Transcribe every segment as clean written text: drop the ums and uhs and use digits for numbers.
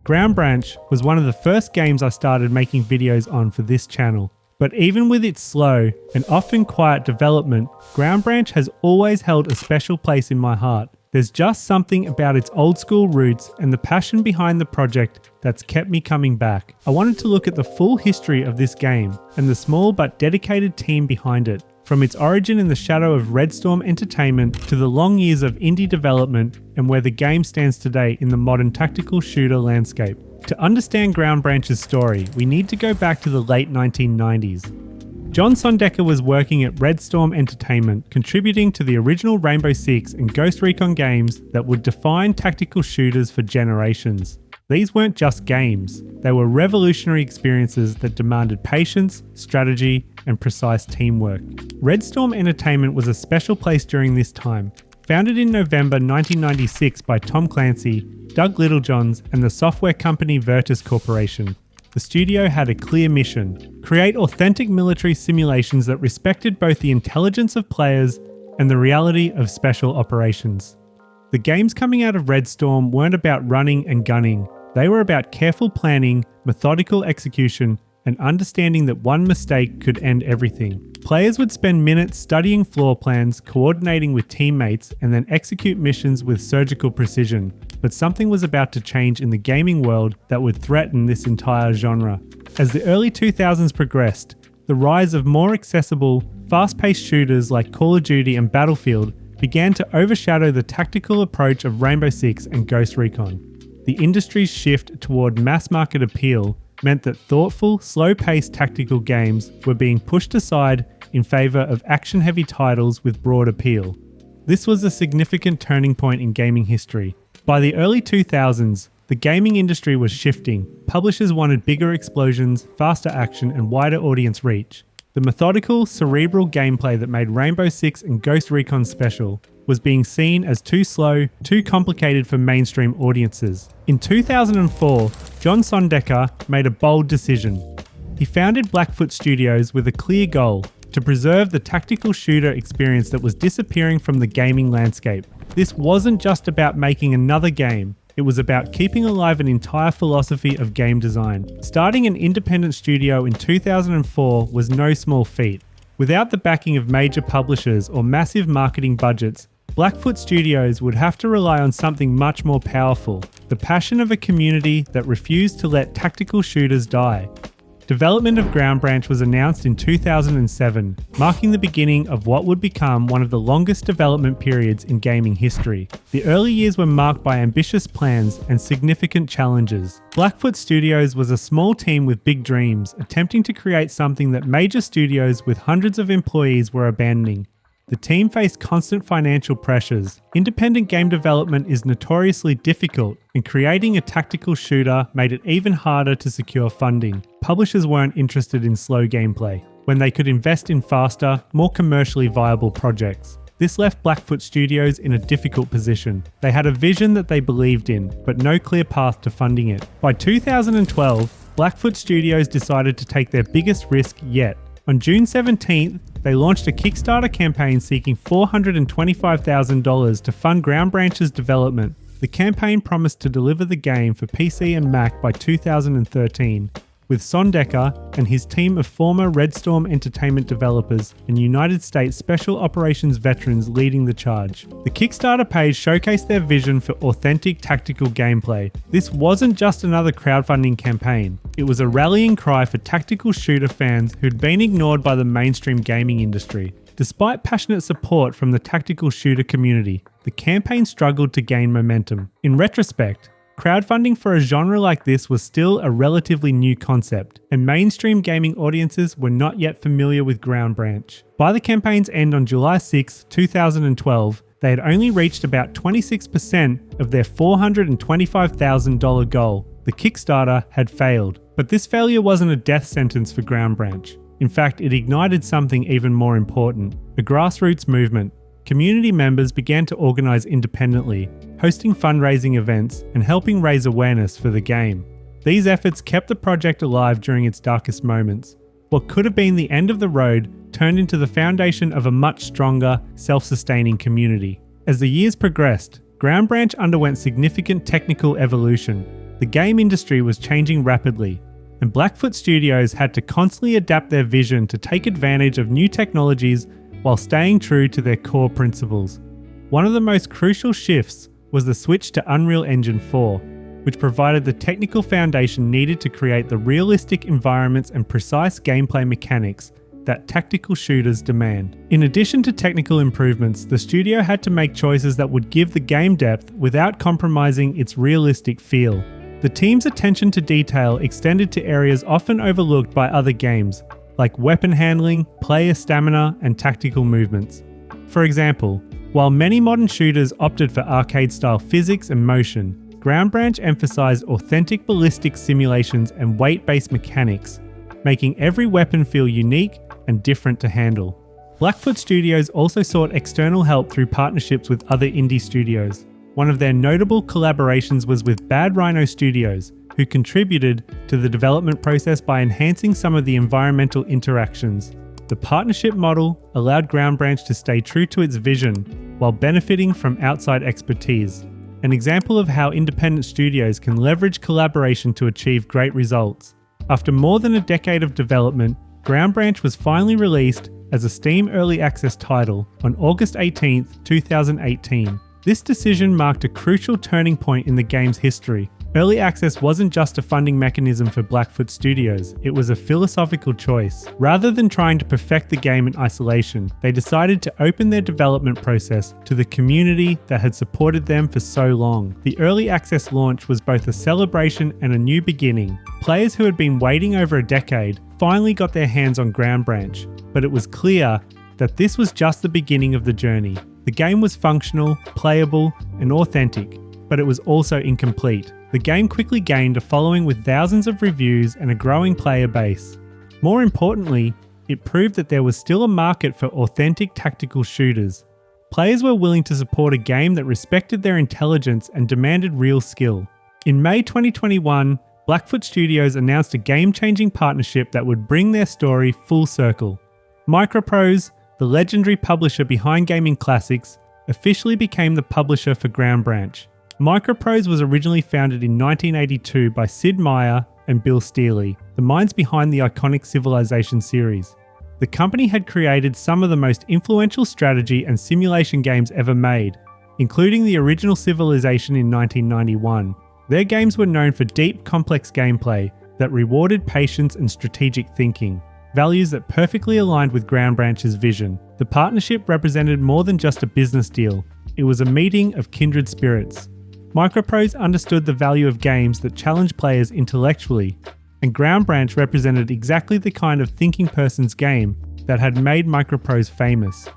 Ground Branch was one of the first games I started making videos on for this channel. But even with its slow and often quiet development, Ground Branch has always held a special place in my heart. There's just something about its old school roots and the passion behind the project that's kept me coming back. I wanted to look at the full history of this game and the small but dedicated team behind it. From its origin in the shadow of Red Storm Entertainment to the long years of indie development and where the game stands today in the modern tactical shooter landscape. To understand Ground Branch's story, we need to go back to the late 1990s. John Sondecker was working at Red Storm Entertainment, contributing to the original Rainbow Six and Ghost Recon games that would define tactical shooters for generations. These weren't just games, they were revolutionary experiences that demanded patience, strategy, and precise teamwork. Red Storm Entertainment was a special place during this time. Founded in November 1996 by Tom Clancy, Doug Littlejohns, and the software company Virtus Corporation, the studio had a clear mission: create authentic military simulations that respected both the intelligence of players and the reality of special operations. The games coming out of Red Storm weren't about running and gunning. They were about careful planning, methodical execution, and understanding that one mistake could end everything. Players would spend minutes studying floor plans, coordinating with teammates, and then execute missions with surgical precision. But something was about to change in the gaming world that would threaten this entire genre. As the early 2000s progressed, the rise of more accessible, fast-paced shooters like Call of Duty and Battlefield began to overshadow the tactical approach of Rainbow Six and Ghost Recon. The industry's shift toward mass-market appeal meant that thoughtful, slow-paced tactical games were being pushed aside in favour of action-heavy titles with broad appeal. This was a significant turning point in gaming history. By the early 2000s, the gaming industry was shifting. Publishers wanted bigger explosions, faster action, and wider audience reach. The methodical, cerebral gameplay that made Rainbow Six and Ghost Recon special was being seen as too slow, too complicated for mainstream audiences. In 2004, John Sondecker made a bold decision. He founded Blackfoot Studios with a clear goal: to preserve the tactical shooter experience that was disappearing from the gaming landscape. This wasn't just about making another game. It was about keeping alive an entire philosophy of game design. Starting an independent studio in 2004 was no small feat. Without the backing of major publishers or massive marketing budgets, Blackfoot Studios would have to rely on something much more powerful: the passion of a community that refused to let tactical shooters die. Development of Ground Branch was announced in 2007, marking the beginning of what would become one of the longest development periods in gaming history. The early years were marked by ambitious plans and significant challenges. Blackfoot Studios was a small team with big dreams, attempting to create something that major studios with hundreds of employees were abandoning. The team faced constant financial pressures. Independent game development is notoriously difficult, and creating a tactical shooter made it even harder to secure funding. Publishers weren't interested in slow gameplay, when they could invest in faster, more commercially viable projects. This left Blackfoot Studios in a difficult position. They had a vision that they believed in, but no clear path to funding it. By 2012, Blackfoot Studios decided to take their biggest risk yet. On June 17th, they launched a Kickstarter campaign seeking $425,000 to fund Ground Branch's development. The campaign promised to deliver the game for PC and Mac by 2013, with Sondecker and his team of former Red Storm Entertainment developers and United States Special Operations veterans leading the charge. The Kickstarter page showcased their vision for authentic tactical gameplay. This wasn't just another crowdfunding campaign. It was a rallying cry for tactical shooter fans who'd been ignored by the mainstream gaming industry. Despite passionate support from the tactical shooter community, the campaign struggled to gain momentum. In retrospect, crowdfunding for a genre like this was still a relatively new concept, and mainstream gaming audiences were not yet familiar with Ground Branch. By the campaign's end on July 6, 2012, they had only reached about 26% of their $425,000 goal. The Kickstarter had failed, but this failure wasn't a death sentence for Ground Branch. In fact, it ignited something even more important: a grassroots movement. Community members began to organise independently, hosting fundraising events and helping raise awareness for the game. These efforts kept the project alive during its darkest moments. What could have been the end of the road turned into the foundation of a much stronger, self-sustaining community. As the years progressed, Ground Branch underwent significant technical evolution. The game industry was changing rapidly, and Blackfoot Studios had to constantly adapt their vision to take advantage of new technologies while staying true to their core principles. One of the most crucial shifts was the switch to Unreal Engine 4, which provided the technical foundation needed to create the realistic environments and precise gameplay mechanics that tactical shooters demand. In addition to technical improvements, the studio had to make choices that would give the game depth without compromising its realistic feel. The team's attention to detail extended to areas often overlooked by other games, like weapon handling, player stamina, and tactical movements. For example, while many modern shooters opted for arcade-style physics and motion, Ground Branch emphasized authentic ballistic simulations and weight-based mechanics, making every weapon feel unique and different to handle. Blackfoot Studios also sought external help through partnerships with other indie studios. One of their notable collaborations was with Bad Rhino Studios, who contributed to the development process by enhancing some of the environmental interactions. The partnership model allowed Ground Branch to stay true to its vision while benefiting from outside expertise. An example of how independent studios can leverage collaboration to achieve great results. After more than a decade of development, Ground Branch was finally released as a Steam Early Access title on August 18, 2018. This decision marked a crucial turning point in the game's history. Early access wasn't just a funding mechanism for Blackfoot Studios, it was a philosophical choice. Rather than trying to perfect the game in isolation, they decided to open their development process to the community that had supported them for so long. The early access launch was both a celebration and a new beginning. Players who had been waiting over a decade finally got their hands on Ground Branch, but it was clear that this was just the beginning of the journey. The game was functional, playable, and authentic, but it was also incomplete. The game quickly gained a following with thousands of reviews and a growing player base. More importantly, it proved that there was still a market for authentic tactical shooters. Players were willing to support a game that respected their intelligence and demanded real skill. In May 2021, Blackfoot Studios announced a game-changing partnership that would bring their story full circle. Micropros, the legendary publisher behind gaming classics, officially became the publisher for Ground Branch. Micropros was originally founded in 1982 by Sid Meier and Bill Steely, the minds behind the iconic Civilization series. The company had created some of the most influential strategy and simulation games ever made, including the original Civilization in 1991. Their games were known for deep, complex gameplay that rewarded patience and strategic thinking, values that perfectly aligned with Ground Branch's vision. The partnership represented more than just a business deal, it was a meeting of kindred spirits. Micropros understood the value of games that challenge players intellectually, and Ground Branch represented exactly the kind of thinking person's game that had made Micropros famous.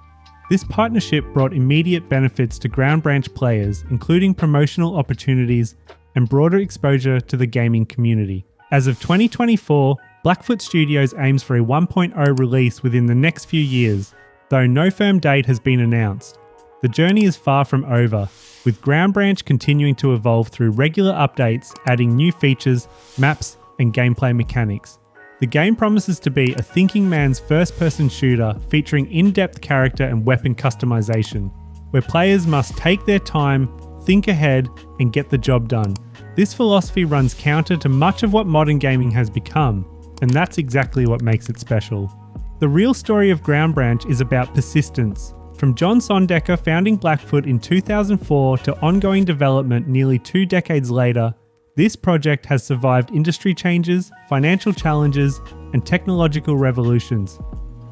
This partnership brought immediate benefits to Ground Branch players, including promotional opportunities and broader exposure to the gaming community. As of 2024, Blackfoot Studios aims for a 1.0 release within the next few years, though no firm date has been announced. The journey is far from over, with Ground Branch continuing to evolve through regular updates, adding new features, maps, and gameplay mechanics. The game promises to be a thinking man's first-person shooter featuring in-depth character and weapon customization, where players must take their time, think ahead, and get the job done. This philosophy runs counter to much of what modern gaming has become, and that's exactly what makes it special. The real story of Ground Branch is about persistence. From John Sondecker founding Blackfoot in 2004 to ongoing development nearly 2 decades later, this project has survived industry changes, financial challenges, and technological revolutions.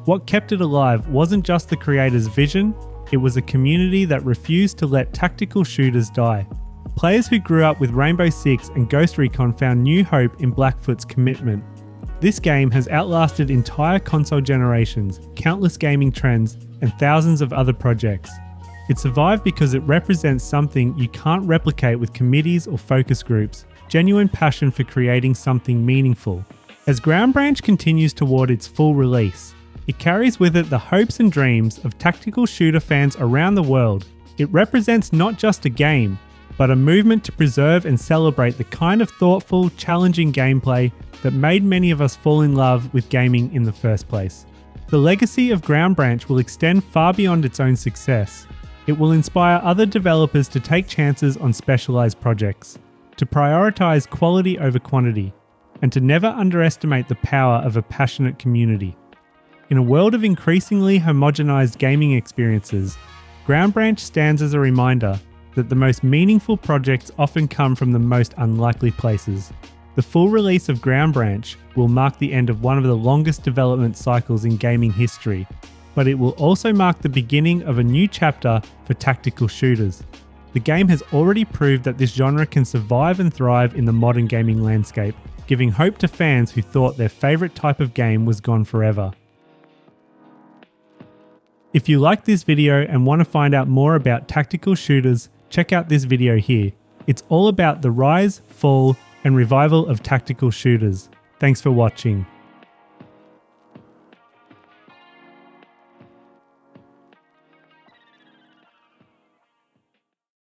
What kept it alive wasn't just the creator's vision, it was a community that refused to let tactical shooters die. Players who grew up with Rainbow Six and Ghost Recon found new hope in Blackfoot's commitment. This game has outlasted entire console generations, countless gaming trends, and thousands of other projects. It survived because it represents something you can't replicate with committees or focus groups, genuine passion for creating something meaningful. As Ground Branch continues toward its full release, it carries with it the hopes and dreams of tactical shooter fans around the world. It represents not just a game, but a movement to preserve and celebrate the kind of thoughtful, challenging gameplay that made many of us fall in love with gaming in the first place. The legacy of Ground Branch will extend far beyond its own success. It will inspire other developers to take chances on specialized projects, to prioritize quality over quantity, and to never underestimate the power of a passionate community. In a world of increasingly homogenized gaming experiences, Ground Branch stands as a reminder that the most meaningful projects often come from the most unlikely places. The full release of Ground Branch will mark the end of one of the longest development cycles in gaming history, but it will also mark the beginning of a new chapter for tactical shooters. The game has already proved that this genre can survive and thrive in the modern gaming landscape, giving hope to fans who thought their favourite type of game was gone forever. If you liked this video and want to find out more about tactical shooters, check out this video here. It's all about the rise, fall, and revival of tactical shooters. Thanks for watching.